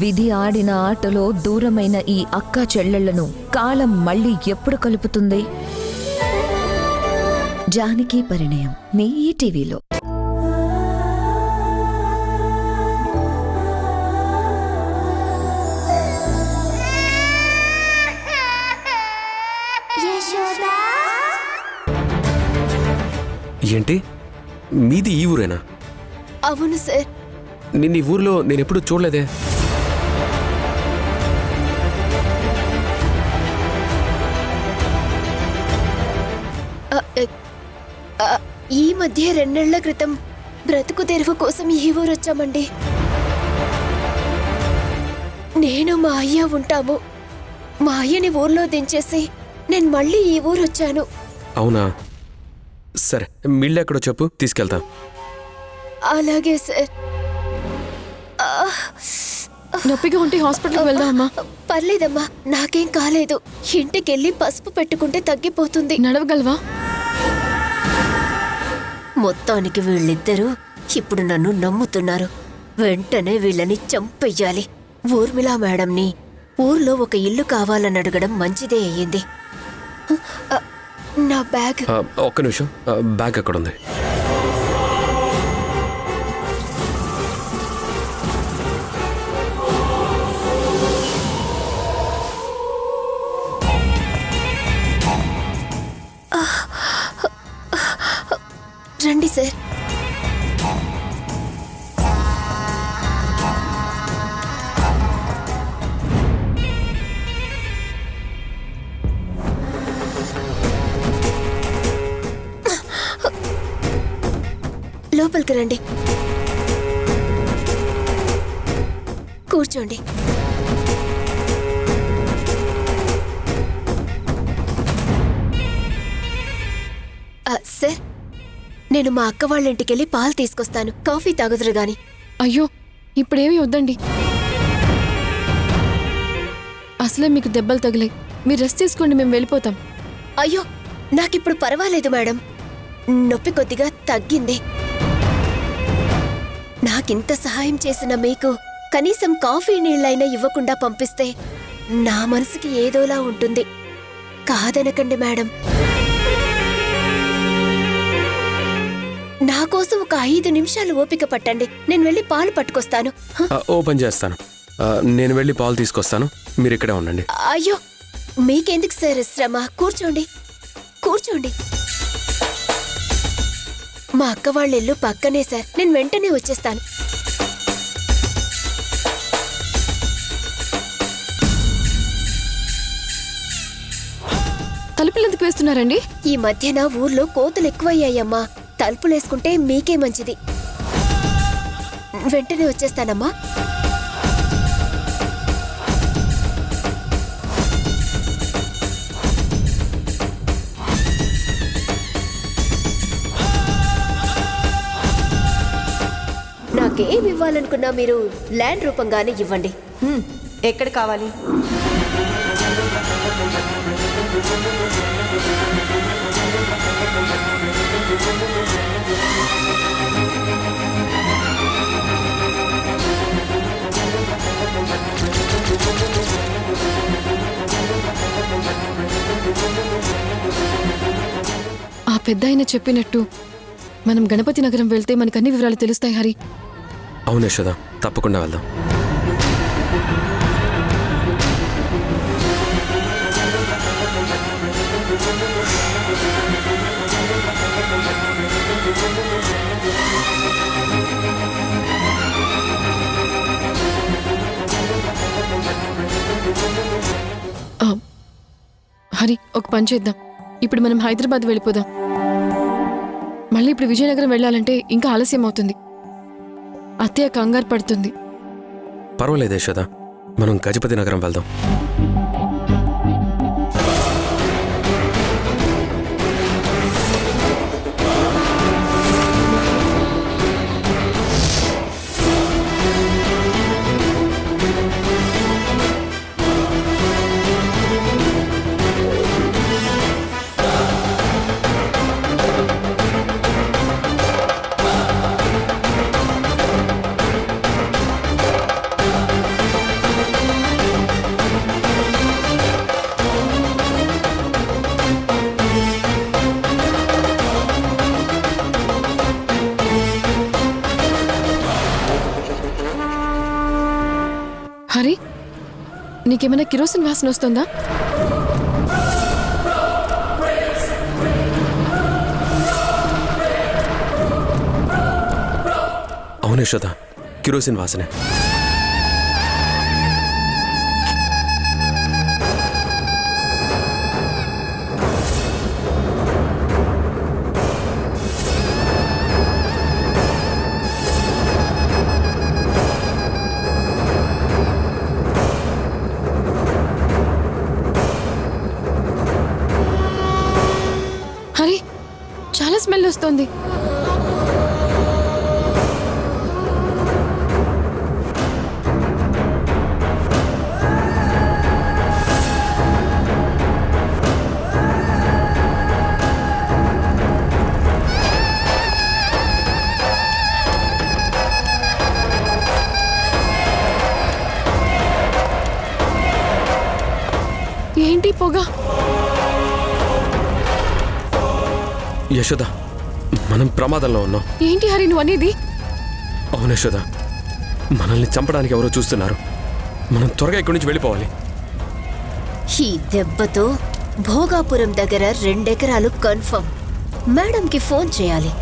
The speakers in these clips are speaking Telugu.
విధి ఆడిన ఆటలో దూరమైన ఈ అక్కా చెల్లెళ్లను కాలం మళ్ళీ ఎప్పుడు కలుపుతుంది? జానకి పరిణయం మీ ఈటీవీలో. ఏంటి, మీది ఈ ఊరేనా? అవును సార్. నిన్న ఈ ఊర్లో నేనెప్పుడు చూడలేదే. ఈ మధ్య 2 నెలల క్రితం బ్రతుకు తెరువు కోసం ఈ ఊరొచ్చామండి. నేను మా అయ్య ఉంటాము. మా అయ్యని ఊర్లో దించేసి నేను మళ్ళీ ఈ ఊరొచ్చాను. అవునా, సరే మీళ్ళెక్కడో చెప్పు, తీసుకెళ్తా. అలాగే సార్. నొప్పిగా ఉంటే హాస్పిటల్కి వెళ్దామమ్మా. పర్లేదమ్మా, నాకేం కాలేదు. ఇంటికెళ్ళి పసుపు పెట్టుకుంటే తగ్గిపోతుంది. నడవగలవా? మొత్తానికి వీళ్ళిద్దరూ ఇప్పుడు నన్ను నమ్ముతున్నారు. వెంటనే వీళ్ళని చంపెయ్యాలి. ఊర్మిళా మేడంని ఊర్లో ఒక ఇల్లు కావాలని అడగడం మంచిదే అయ్యింది. నా బ్యాగ్. ఒక్క నిమిషం, బ్యాగ్ ఎక్కడుంది? రండి సార్. లోపలికి రండి, కూర్చోండి. సార్, నేను మా అక్క వాళ్ళ ఇంటికెళ్ళి పాలు తీసుకొస్తాను. కాఫీ తాగుదురు గాని. అయ్యో, ఇప్పుడేమీ వద్దండి. అసలే మీకు దెబ్బలు తగిలాయి. మీరు రెస్ట్ తీసుకోండి, మేము వెళ్ళిపోతాం. అయ్యో, నాకిప్పుడు పర్వాలేదు మేడం. నొప్పి కొద్దిగా తగ్గింది. నాకింత సహాయం చేసిన మీకు కనీసం కాఫీ నీళ్ళైనా ఇవ్వకుండా పంపిస్తే నా మనసుకి ఏదోలా ఉంటుంది. కాదనకండి మేడం. నా కోసం ఒక 5 నిమిషాలు ఓపిక పట్టండి. నేను వెళ్ళి పాలు పట్టుకొస్తాను. ఓ పని చేస్తాను, నేను వెళ్ళి పాలు తీసుకొస్తాను, మీరు ఇక్కడే ఉండండి. అయ్యో, మీకెందుకు సార్ శ్రమ? కూర్చోండి, కూర్చోండి. మా అక్క వాళ్ళ ఇల్లు పక్కనే సార్. నేను వెంటనే వచ్చేస్తాను. తలుపులు ఎందుకు వేస్తున్నారండి? ఈ మధ్యన ఊర్లో కోతులు ఎక్కువయ్యాయమ్మా. తలుపులేసుకుంటే మీకే మంచిది. వెంటనే వచ్చేస్తానమ్మా. నాకేం ఇవ్వాలనుకున్నా మీరు ల్యాండ్ రూపంగానే ఇవ్వండి. ఎక్కడ కావాలి? ఆ పెద్దాయన చెప్పినట్టు మనం గణపతి నగరం వెళ్తే మనకు అన్ని వివరాలు తెలుస్తాయి హరి. అవును యశోద, తప్పకుండా వెళ్దాం. హరి, ఒక పని చేద్దాం. ఇప్పుడు మనం హైదరాబాద్ వెళ్ళిపోదాం. మళ్ళీ ఇప్పుడు విజయనగరం వెళ్ళాలంటే ఇంకా ఆలస్యం అవుతుంది. అత్తయ్య కంగారు పడుతుంది. పర్వాలేదు యశోద, మనం గజపతి నగరం వెళ్దాం. హరి నీకేమైనా కిరోసిన్ వాసన వస్తుందా? అవును యశోద, కిరోసిన్ వాసనే. హరి చాలా స్మెల్ వస్తుంది. ఏంటి పొగ? యశోద, మనం ప్రమాదంలో ఉన్నాం. ఏంటి హరి నువ్వు అనేది? అవును యశోద, మనల్ని చంపడానికి ఎవరో చూస్తున్నారు. మనం త్వరగా ఇక్కడి నుంచి వెళ్ళిపోవాలి. ఈ దెబ్బతో భోగాపురం దగ్గర 2 ఎకరాలు కన్ఫర్మ్. మేడంకి ఫోన్ చేయాలి.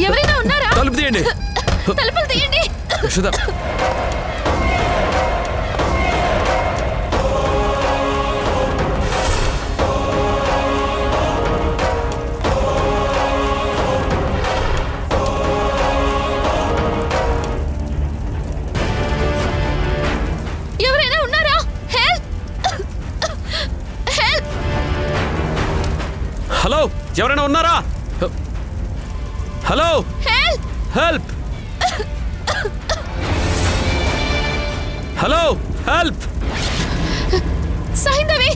ఎవరైనా ఉన్నారా? తలుపు తీయండి. తలుపులు తీయండి. యశోద, ఎవరైనా ఉన్నారా? హెల్ప్! హెల్ప్! హలో, ఎవరైనా ఉన్నారా? Hello, help! Help! Hello, help! Saindhavi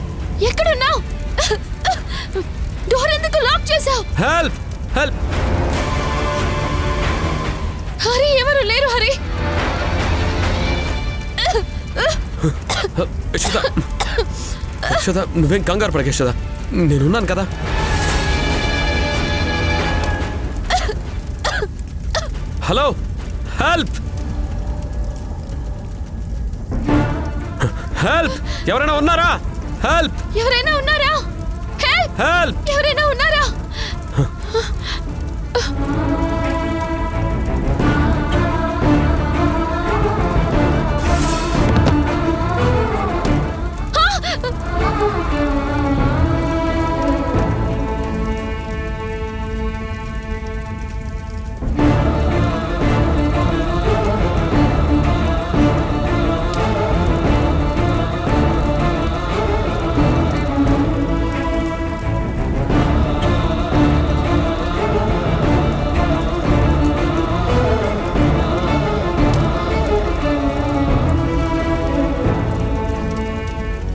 ఎక్కడున్నావు? డోర్ ఎందుకు లాక్ చేసావు? హెల్ప్! హెల్ప్! హరి ఎవరు లేరు. హరి యశోద, యశోద, నువ్వేం కంగారు పడక యశోద, నేనున్నాను కదా. Hello, help! హెల్ప్! ఎవరైనా ఉన్నారా? హెల్ప్! ఎవరైనా ఉన్నారా? హెల్ప్! హెల్ప్! ఎవరైనా ఉన్నారా?